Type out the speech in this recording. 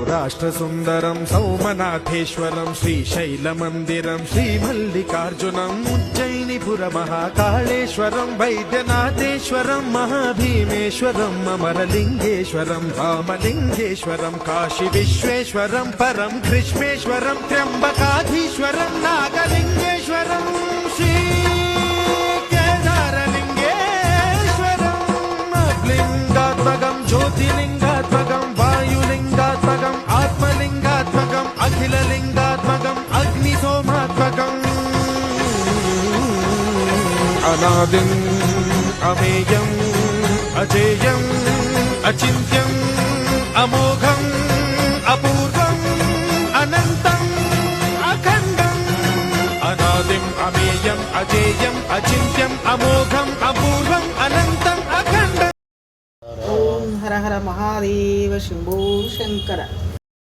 सौराष्ट्रसुन्दरं सौमनाथेश्वरं श्रीशैलमन्दिरं श्रीमल्लिकार्जुनम् उज्जयिनीपुरमहाकाळेश्वरं वैद्यनाथेश्वरं महाभीमेश्वरम् अमरलिङ्गेश्वरं रामलिङ्गेश्वरं काशीविश्वेश्वरं परं कृष्णेश्वरं त्र्यम्बकाधीश्वरं नागलिङ्गेश्वरं श्रीकेदारलिङ्गेश्वरं लिङ्गात्मकं ज्योतिलिङ्गात्मकं वायुलिङ्गात्मकम् आत्मलिङ्गात्मकम् अखिललिङ्गात्मकम् अग्निसोमात्मकम् अनादिम् अमेयम् अजेयम् अचिन्त्यम् अमोघम् अपूर्वम् अनन्तम् अखण्डम् अनादिम् अमेयम् अजेयम् अचिन्त्यम् अमोघम् अपूर्वम् अनन्तम् अखण्डम्। ओम हर हर महादेव शंभो शंकर।